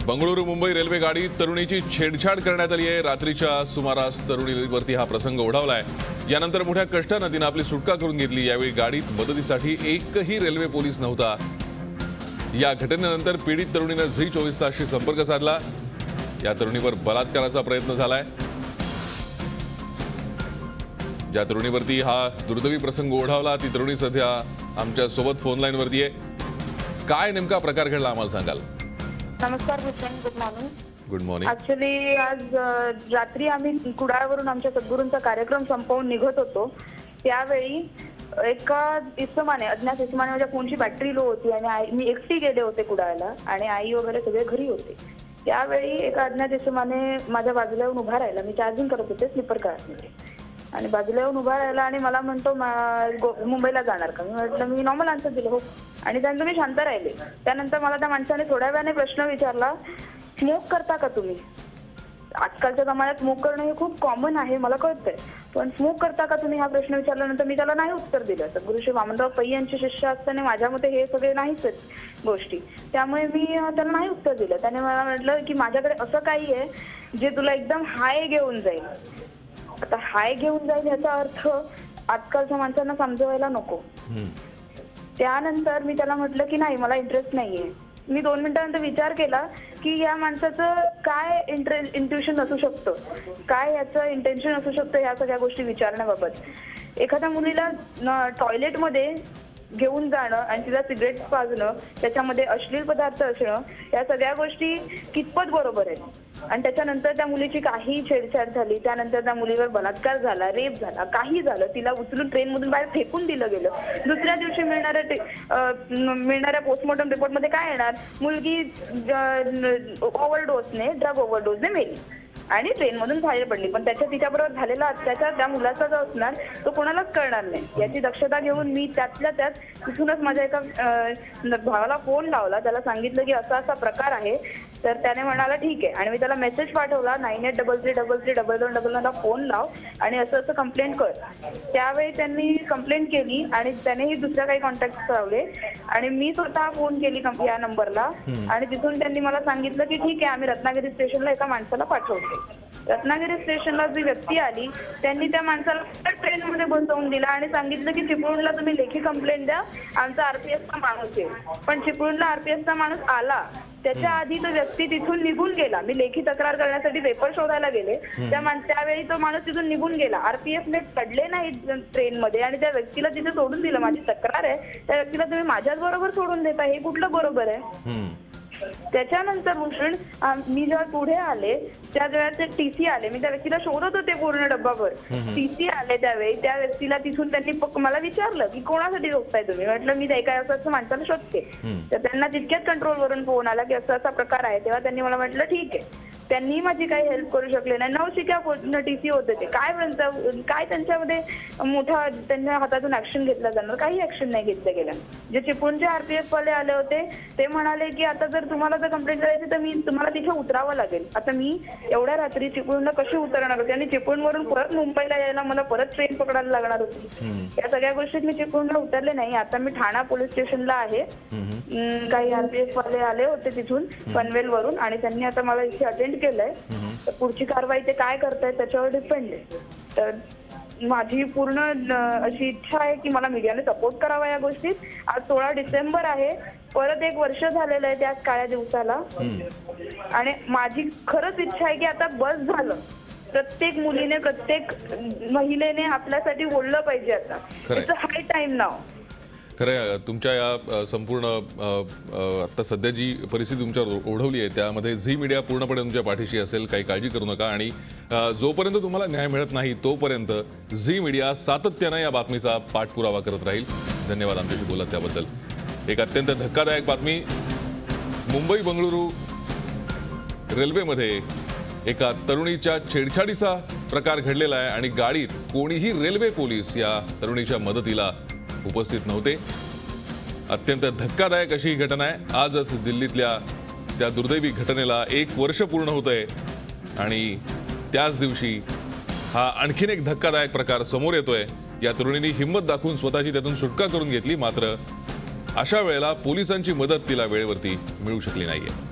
Bengaluru Mumbai railway गाडीत तरुणीची छेडछाड करण्यात आली आहे। रात्रीच्या सुमारास तरुणीवरती हा प्रसंग ओढावलाय। यानंतर मोठ्या कष्टाने तिने आपली सुटका करून घेतली। यावेळी गाडीत मदतीसाठी एकही रेल्वे पोलीस नव्हता। या घटनेनंतर पीडित तरुणीने झी 24 तासशी संपर्क साधला। या तरुणीवर बलात्काराचा प्रयत्न झालाय। ज्या तरुणीवरती हा दुर्दैवी प्रसंग ओढावला ती तरुणी सध्या आमच्या सोबत फोन लाईन वरती आहे। काय नेमका प्रकार घडला आम्हाला सांगाल? नमस्कार Bhushan, good morning. Good morning. Actually आज रात्री आम्ही कुडाळवरून आमच्या सद्गुरूंचा कार्यक्रम संपवून निघत होतो। त्यावेळी एका इसमाने, अज्ञात इसमाने माझ्या फोनची बॅटरी लो होती आणि मी एकटी गेले होते कुडाळला आणि आई वगैरे सगळे घरी होते। त्यावेळी एका अज्ञात इसमाने माझ्या बाजूला येऊन उभा राहिला। मी चार्जिंग करत होते स्लीपर कारमध्ये आणि बाजूला येऊन उभा राहिला आणि मला म्हणतो मुंबईला जाणार का? मी म्हटलं मी नॉर्मल आन्सर दिलं हो। आणि त्यानंतर मी शांत राहिले। त्यानंतर मला त्या माणसाने थोड्या वेळाने प्रश्न विचारला, स्मोक करता का तुम्ही? आजकालच्या जमान्यात स्मोक करणं हे खूप कॉमन आहे, मला कळतंय, पण स्मोक करता का तुम्ही हा प्रश्न विचारल्यानंतर मी त्याला नाही उत्तर दिलं। सद्गुरू श्री वामनराव पै यांचे शिष्य असताना माझ्या मते हे सगळे नाहीच गोष्टी, त्यामुळे मी त्याला नाही उत्तर दिलं। त्याने मला म्हटलं की माझ्याकडे असं काही आहे जे तुला एकदम हाय घेऊन जाईल। आता हाय घेऊन जाईल याचा अर्थ आजकालच्या माणसांना समजवायला नको। त्यानंतर मी त्याला म्हटलं की नाही, मला इंटरेस्ट नाहीये। मी 2 मिनिटांनंतर विचार केला की या माणसाचं काय इंट्युशन असू शकतं, काय याचं इंटेन्शन असू शकतं या सगळ्या गोष्टी विचारण्याबाबत। एखाद्या मुलीला टॉयलेटमध्ये घेऊन जाणं आणि तिला सिगरेट पाजणं, त्याच्यामध्ये अश्लील पदार्थ असणं, या सगळ्या गोष्टी कितपत बरोबर आहेत? आणि त्याच्यानंतर त्या मुलीची काही छेडछाड झाली, त्यानंतर त्या मुलीवर बलात्कार झाला, रेप झाला, काही झालं, तिला उचलून ट्रेनमधून बाहेर फेकून दिलं गेलं। दुसऱ्या दिवशी मिळणाऱ्या पोस्टमॉर्टम रिपोर्टमध्ये काय येणार? मुलगी ओव्हरडोसने, ड्रग ओव्हरडोसने मेली आणि ट्रेनमधून बाहेर पडली। पण तिच्याबरोबर झालेला अत्याचार त्या मुलाचा जो असणार तो कोणालाच कळणार नाही। याची दक्षता घेऊन मी त्यातल्या त्यात तिथूनच माझ्या एका भावाला फोन लावला, त्याला सांगितलं की असा असा प्रकार आहे। तर त्याने म्हणाला ठीक आहे, आणि मी त्याला मेसेज पाठवला 9833332222 ला फोन लाव आणि असं असं कंप्लेंट कर। त्यावेळी त्यांनी कंप्लेंट केली आणि त्यानेही दुसऱ्या काही कॉन्टॅक्ट लावले आणि मी स्वतः फोन केली या नंबरला आणि तिथून त्यांनी मला सांगितलं की ठीक आहे, आम्ही रत्नागिरी स्टेशनला एका माणसाला पाठवतो। रत्नागिरी स्टेशनला जी व्यक्ती आली त्यांनी त्या माणसाला ट्रेनमध्ये बसवून दिला आणि सांगितलं की चिपळूणला तुम्ही लेखी कंप्लेंट द्या, आमचा आरपीएफचा माणूस आहे। पण चिपळूणला आरपीएफचा माणूस आला त्याच्या आधी तो व्यक्ती तिथून निघून गेला। मी लेखी तक्रार करण्यासाठी पेपर शोधायला गेले, त्यावेळी तो माणूस तिथून निघून गेला। आरपीएफने चढले नाही ट्रेनमध्ये आणि त्या व्यक्तीला तिथे सोडून दिलं। माझी तक्रार आहे, त्या व्यक्तीला तुम्ही माझ्याच बरोबर सोडून देता, हे कुठलं बरोबर आहे? त्याच्यानंतर भूषण मी जेव्हा पुढे आले त्या वेळेस ते टीसी आले, मी त्या व्यक्तीला शोधत होते पूर्ण डब्बाभर। टीसी आले त्यावेळी त्या व्यक्तीला तिथून त्यांनी मला विचारलं की कोणासाठी शोधताय तुम्ही? म्हटलं मी एका असं माणसाला शोधते। तर त्यांना तितक्याच कंट्रोलवरून फोन आला की असा असा प्रकार आहे। तेव्हा त्यांनी मला म्हटलं ठीक आहे। त्यांनी माझी काही हेल्प करू शकले नाही। नवशिक्या टीसी होते ते, काय त्यांच्यामध्ये मोठा त्यांच्या हातातून ऍक्शन घेतला जाणार? काही ऍक्शन नाही घेतलं गेलं। जे चिपळूणचे आरपीएफ वाले आले होते ते म्हणाले की आता जर तुम्हाला जर कंप्लेंट करायची तर मी तुम्हाला तिथे उतरावं लागेल। आता मी एवढ्या रात्री चिपळूणला कशी उतरणार होते आणि चिपळूणवरून परत मुंबईला यायला मला परत ट्रेन पकडायला लागणार होती। या सगळ्या गोष्टीत मी चिपळूणला उतरले नाही। आता मी ठाणा पोलीस स्टेशनला आहे। काही आरपीएफ वाले आले होते तिथून पनवेलवरून आणि त्यांनी आता मला इथे अटेंड केलंय। तर पुढची कारवाई ते काय करतायत त्याच्यावर डिपेंड आहे। तर माझी पूर्ण अशी इच्छा आहे की मला मीडियाने सपोर्ट करावा या गोष्टीत। आज 16 डिसेंबर आहे, परत 1 वर्ष झालेलं आहे त्याच काळ्या दिवसाला आणि माझी खरंच इच्छा आहे की आता बस झालं। प्रत्येक मुलीने, प्रत्येक महिलेने आपल्यासाठी बोललं पाहिजे। आता इट्स अ हाय टाइम नाव। खरं तुमच्या या संपूर्ण आता सध्या जी परिस्थिती तुमच्यावर ओढवली आहे त्यामध्ये झी मीडिया पूर्णपणे तुमच्या पाठीशी असेल, काही काळजी करू नका। आणि जोपर्यंत तुम्हाला न्याय मिळत नाही तोपर्यंत झी मीडिया सातत्याने या बातमीचा पाठपुरावा करत राहील। धन्यवाद आमच्याशी बोलत त्याबद्दल। एक अत्यंत धक्कादायक बातमी, मुंबई बंगळुरू रेल्वेमध्ये एका तरुणीच्या छेडछाडीचा प्रकार घडलेला आहे आणि गाडीत कोणीही रेल्वे पोलीस या तरुणीच्या मदतीला उपस्थित नव्हते। अत्यंत धक्कादायक अशी घटना आहे। आजच दिल्लीतल्या त्या दुर्दैवी घटनेला 1 वर्ष पूर्ण होतंय आणि त्याच दिवशी हा आणखीन एक धक्कादायक प्रकार समोर येतोय। या तरुणीने हिंमत दाखवून स्वतःची त्यातून सुटका करून घेतली, मात्र अशा वेळेला पोलिसांची मदत तिला वेळेवरती मिळू शकली नाहीये।